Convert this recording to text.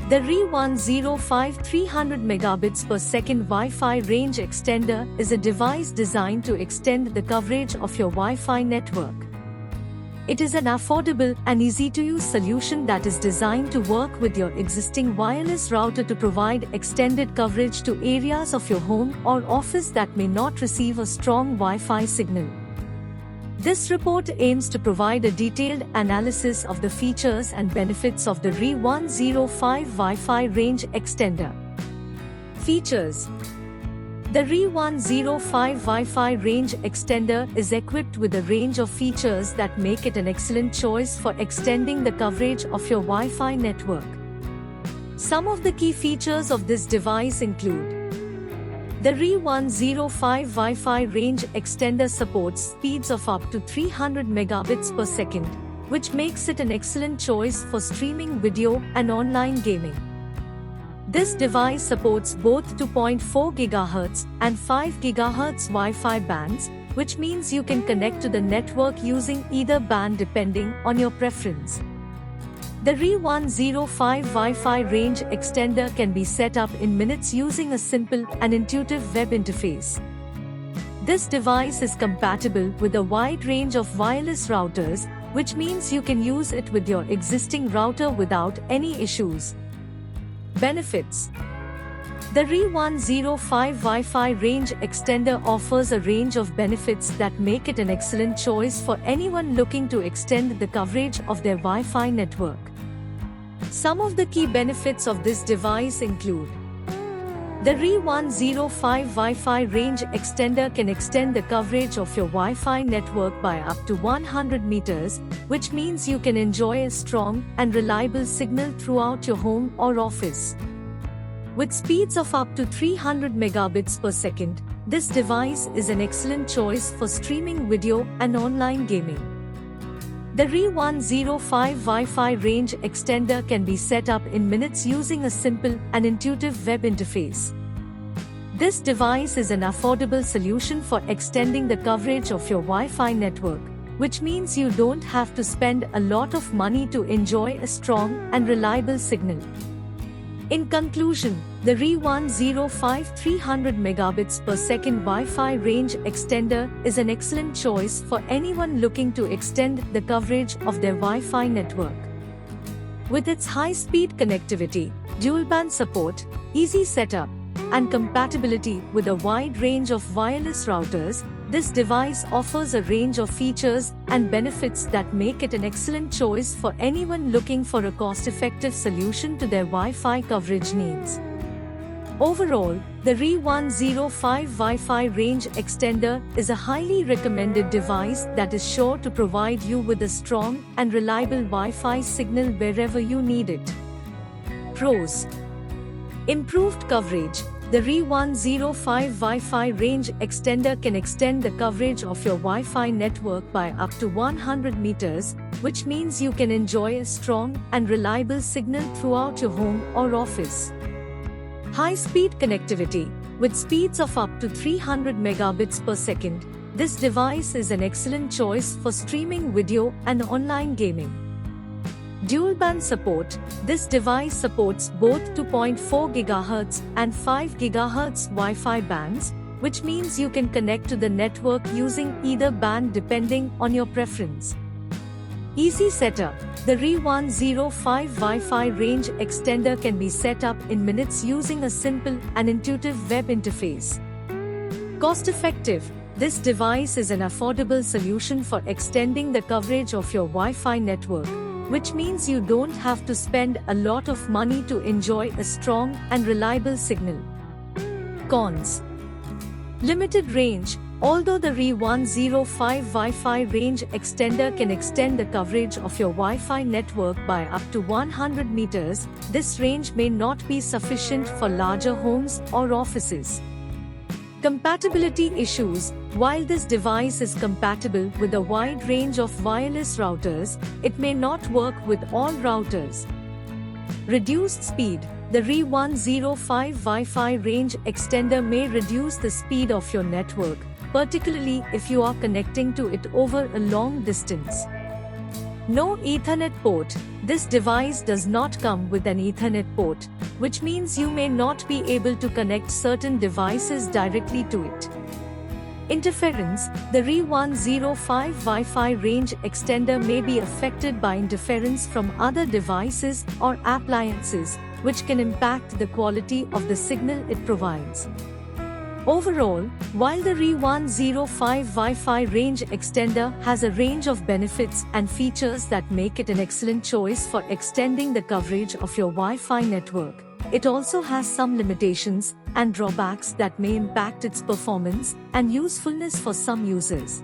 The RE105 300 megabits per second Wi-Fi range extender is a device designed to extend the coverage of your Wi-Fi network. It is an affordable and easy-to-use solution that is designed to work with your existing wireless router to provide extended coverage to areas of your home or office that may not receive a strong Wi-Fi signal. This report aims to provide a detailed analysis of the features and benefits of the RE105 Wi-Fi range extender. Features: the RE105 Wi-Fi range extender is equipped with a range of features that make it an excellent choice for extending the coverage of your Wi-Fi network. Some of the key features of this device include: the RE105 Wi-Fi range extender supports speeds of up to 300 megabits per second, which makes it an excellent choice for streaming video and online gaming. This device supports both 2.4 GHz and 5 GHz Wi-Fi bands, which means you can connect to the network using either band depending on your preference. The RE105 Wi-Fi range extender can be set up in minutes using a simple and intuitive web interface. This device is compatible with a wide range of wireless routers, which means you can use it with your existing router without any issues. Benefits: the RE105 Wi-Fi range extender offers a range of benefits that make it an excellent choice for anyone looking to extend the coverage of their Wi-Fi network. Some of the key benefits of this device include: the RE105 Wi-Fi range extender can extend the coverage of your Wi-Fi network by up to 100 meters, which means you can enjoy a strong and reliable signal throughout your home or office. With speeds of up to 300 megabits per second, this device is an excellent choice for streaming video and online gaming. The RE105 Wi-Fi range extender can be set up in minutes using a simple and intuitive web interface. This device is an affordable solution for extending the coverage of your Wi-Fi network, which means you don't have to spend a lot of money to enjoy a strong and reliable signal. In conclusion, the RE105 300 megabits per second Wi-Fi range extender is an excellent choice for anyone looking to extend the coverage of their Wi-Fi network. With its high-speed connectivity, dual-band support, easy setup, and compatibility with a wide range of wireless routers, this device offers a range of features and benefits that make it an excellent choice for anyone looking for a cost-effective solution to their Wi-Fi coverage needs. Overall, the RE105 Wi-Fi range extender is a highly recommended device that is sure to provide you with a strong and reliable Wi-Fi signal wherever you need it. Pros: improved coverage. The RE105 Wi-Fi range extender can extend the coverage of your Wi-Fi network by up to 100 meters, which means you can enjoy a strong and reliable signal throughout your home or office. High-speed connectivity. With speeds of up to 300 megabits per second, this device is an excellent choice for streaming video and online gaming. Dual-band support. This device supports both 2.4 GHz and 5 GHz Wi-Fi bands, which means you can connect to the network using either band depending on your preference. Easy setup. The RE105 Wi-Fi range extender can be set up in minutes using a simple and intuitive web interface. Cost-effective. This device is an affordable solution for extending the coverage of your Wi-Fi network, which means you don't have to spend a lot of money to enjoy a strong and reliable signal. Cons: limited range. Although the RE105 Wi-Fi range extender can extend the coverage of your Wi-Fi network by up to 100 meters, this range may not be sufficient for larger homes or offices. Compatibility issues. While this device is compatible with a wide range of wireless routers, it may not work with all routers. Reduced speed. The RE105 Wi-Fi range extender may reduce the speed of your network, particularly if you are connecting to it over a long distance. No Ethernet port. This device does not come with an Ethernet port, which means you may not be able to connect certain devices directly to it. Interference. The RE105 Wi-Fi range extender may be affected by interference from other devices or appliances, which can impact the quality of the signal it provides. Overall, while the RE105 Wi-Fi range extender has a range of benefits and features that make it an excellent choice for extending the coverage of your Wi-Fi network, it also has some limitations and drawbacks that may impact its performance and usefulness for some users.